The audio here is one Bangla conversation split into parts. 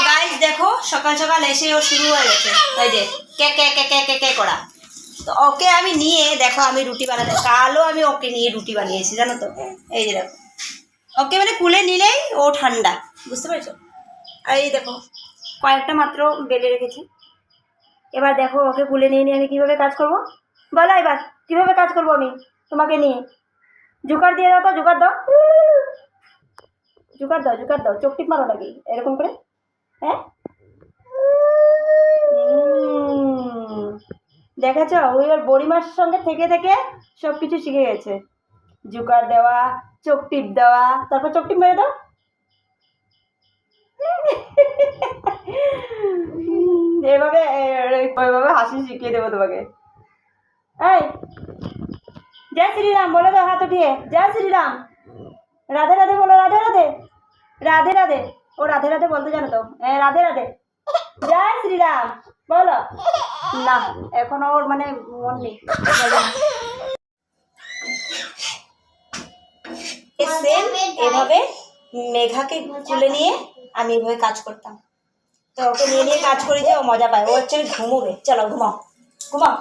গাইস দেখো সকাল সকাল এসে ও শুরু হয়ে গেছে ওই যে কে কে কে কে কে কে করা। তো ওকে আমি নিয়ে দেখো আমি রুটি বানাতে, কালও আমি ওকে নিয়ে রুটি বানিয়েছি জানো তো। এই যে দেখো ওকে মানে কুলে নিলেই ও ঠান্ডা, বুঝতে পারছো। আর এই দেখো কয়েকটা মাত্র বেলে রেখেছি। এবার দেখো ওকে কুলে নিয়ে নিয়ে আমি কীভাবে কাজ করবো বলো, এবার কীভাবে কাজ করবো আমি তোমাকে নিয়ে। জুকার দিয়ে দাও তো, জুকার দাও, জুকার দাও, জুকার দাও, চোখ টিপ মারো নাকি এরকম করে, হ্যাঁ। দেখেছ ওই ওর বড়িমার সঙ্গে থেকে থেকে সব কিছু শিখে গেছে, জুকার দেওয়া, চোখ টিপ দেওয়া, তারপর চোখ টিপ মেরে দাও। এভাবে ওইভাবে হাসি শিখিয়ে দেবো তোমাকে। এই জয় শ্রীরাম বলে দাও হাত উঠিয়ে, জয় শ্রীরাম। রাধে রাধে বলো, রাধে রাধে, রাধে রাধে। ও রাধে রাধে বলতে জানো তো, হ্যাঁ রাধে রাধে। জয় শ্রীরাম বলো না, এখন ওর মানে মন নেই। সেম এভাবে মেঘাকে তুলে নিয়ে আমি এভাবে কাজ করতাম। তো ওকে নিয়ে নিয়ে কাজ করি যে ও মজা পায়, ও হচ্ছে ঘুমোবে। চলো ঘুমাও, ঘুমাও।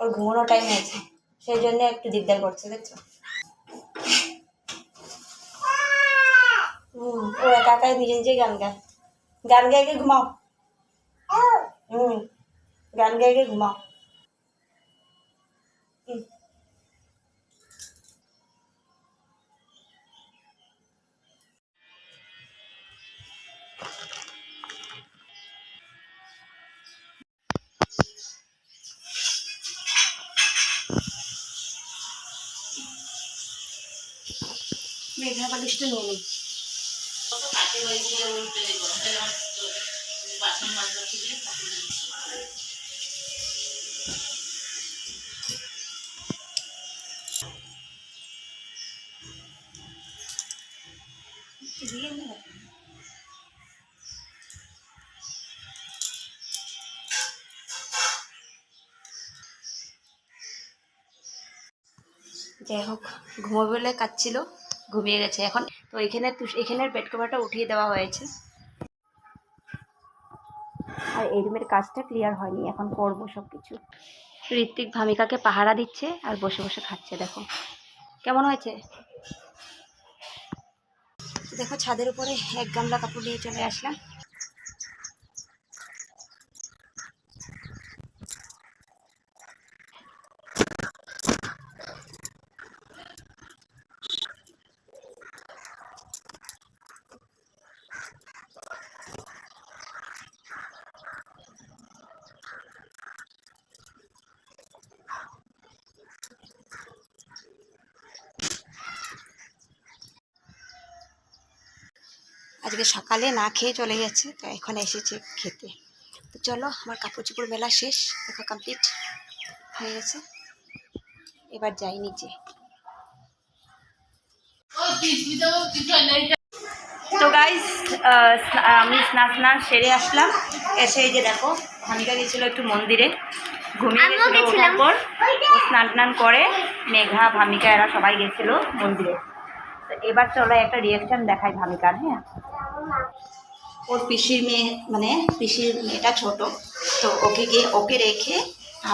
ওর ঘুমানোর টাইম হয়েছে, সেই জন্য একটু দিকদার করছে, দেখছো। ও একা একাই নিজে নিজে গান গায়, গান গায়ে গিয়ে ঘুমাও। গান গায়ে গিয়ে ঘুমাও। মেঘা বালিশটা নিয়ে নিই। যাই হোক ঘুমোবে বলে কাঁদছিল, ঘুমিয়ে গেছে এখন। তো এখানের বেড কভারটা উঠিয়ে দেওয়া হয়েছে। আর এই রুমের কাজটা ক্লিয়ার হয়নি, এখন করবো সব কিছু। ঋত্বিক ভামিকাকে পাহারা দিচ্ছে আর বসে বসে খাচ্ছে, দেখো কেমন হয়েছে। দেখো ছাদের উপরে এক গামলা কাপড় নিয়ে চলে আসলাম। আজকে সকালে না খেয়ে চলে গেছে, তো এখন এসেছে খেতে। তো চলো আমার কাপড় চোপড় মেলা শেষ, দেখো কমপ্লিট হয়ে গেছে। এবার যাই নিচে। তো গাইস আমি স্নান সেরে আসলাম, এসে এই যে দেখো ভামিকা গেছিলো একটু মন্দিরে, ঘুমিয়ে গেছিলো। ওঠার পর ও স্নান করে মেঘা ভামিকা এরা সবাই গেছিলো মন্দিরে। তো এবার চলো একটা রিয়াকশান দেখাই ভামিকার। হ্যাঁ, ওর পিসির মেয়ে মানে পিসির মেয়েটা ছোট, তো ওকে রেখে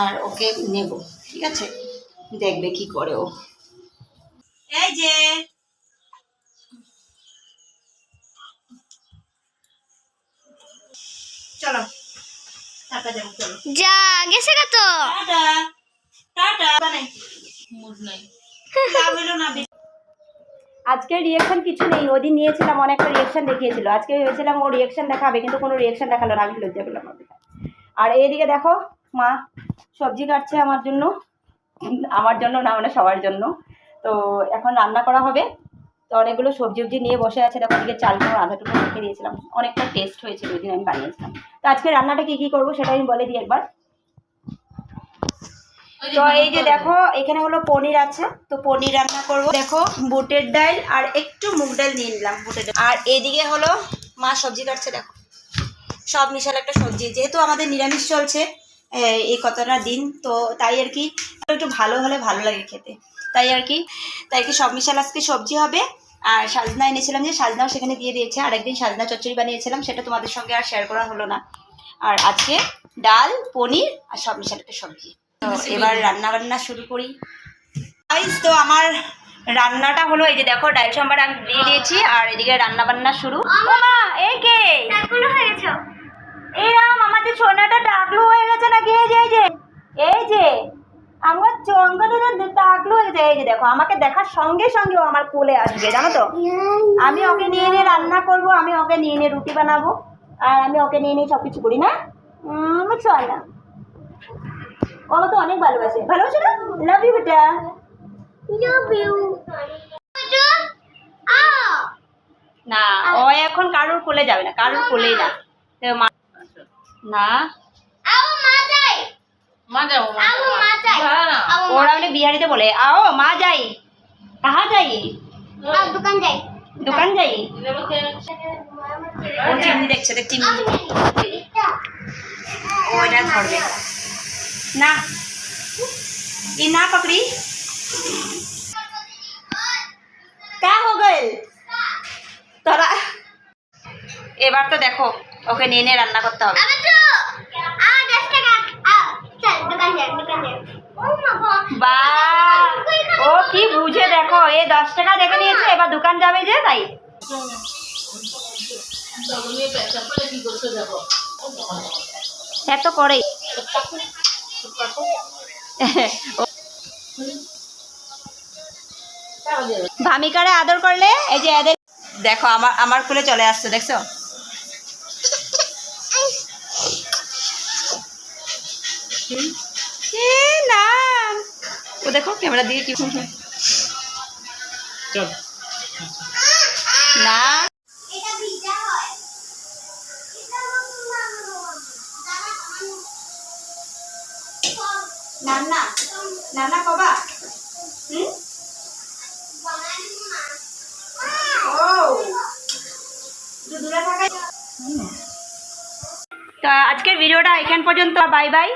আর ওকে নেব, ঠিক আছে, দেখবে কি করে ও। এই যে চলো টাটা যাবো, চলো যা গেছে না তো, টাটা টাটা বানাই মুড নাই হলো না। আজকের রিয়াকশন কিছু নেই, ওদিন নিয়েছিলাম অনেকটা রিয়াকশন দেখিয়েছিল, আজকে ভেবেছিলাম ও রিয়াকশন দেখাবে কিন্তু কোনো রিয়াকশন দেখালো না, আমি লজ্জা পেলাম। আর এইদিকে দেখো মা সবজি কাটছে আমার জন্য না মানে সবার জন্য। তো এখন রান্না করা হবে, তো অনেকগুলো সবজি নিয়ে বসে আছে। দেখো ওদিকে চালটাও আধাটুকু রেখে দিয়েছিলাম, অনেকটা টেস্ট হয়েছিল ওই দিন আমি বানিয়েছিলাম। তো আজকে রান্নাটা কী কী করবো সেটা আমি বলে দিই একবার। তো এই যে দেখো এখানে হলো পনির আছে, তো পনির রান্না করব। দেখো বুটের ডাল আর একটু মুগ ডাল নিয়ে নিলাম, বুটের ডাল। আর এইদিকে হলো মা সবজি কাটছে, দেখো সব মিশালে একটা সবজি, যেহেতু আমাদের নিরামিষ চলছে এই কতটা দিন, তো তাই আর কি একটু ভালো হলে ভালো লাগে খেতে। তো তাই আর কি সব মিশাল আজকে সবজি হবে। আর সাজনা এনেছিলাম, যে সাজনাও সেখানে দিয়ে দিয়েছে। আর একদিন সাজনা চচ্চড়ি বানিয়েছিলাম, সেটা তোমাদের সঙ্গে আর শেয়ার করা হলো না। আর আজকে ডাল, পনির আর সব মিশাল একটা সবজি। তো এবার রান্না বান্না শুরু করি। তো আমার রান্নাটা হলো, এই যে দেখো ডাল সম্বার আমি দিয়ে দিয়েছি, আর এদিকে রান্না বান্না শুরু। মা এই কে এই রাম, আমাদের সোনাটা টাকলু হয়ে গেছে নাকি? এই যে আমার চঙ্গাটা টাকলু হয়ে গেছে। এই যে দেখো, আমাকে দেখার সঙ্গে সঙ্গে ও আমার কোলে আসবে, জানো তো। আমি ওকে নিয়ে নিয়ে রান্না করব, আমি ওকে নিয়ে নিয়ে রুটি বানাবো, আর আমি ওকে নিয়ে নিয়ে সব কিছু করি না। চল না, ও আমাকে অনেক ভালোবাসে না? লাভ ইউ বেটা, না ও এখন কারোর কোলে যাবে না, কারোর কোলেই না। না ওরা বলে বিহারিতে বলে आओ মা যাই, कहाँ যাই? দোকান যাই। ও চিমনি দেখছে, দেখ চিমনি। ওইটা ধরবে না, ये ना पकड़ी। क्या हो गए তোরা? এবার তো দেখো, ওকে নিয়ে নিয়ে রান্না করতে হবে। বা ও কি বুঝে, দেখো এ 10 টাকা দেখে নিয়েছে, এবার দোকান যাবে যে, তাই। হ্যাঁ তো করেই। ভামিকারে আদর করলে এই যে এদের দেখো, আমার কোলে চলে আসছে, দেখছো? না ও দেখো ক্যামেরা দিয়ে কি না, নান্না নান্না কবা তো আজকের ভিডিওটা এখান পর্যন্ত। Bye bye.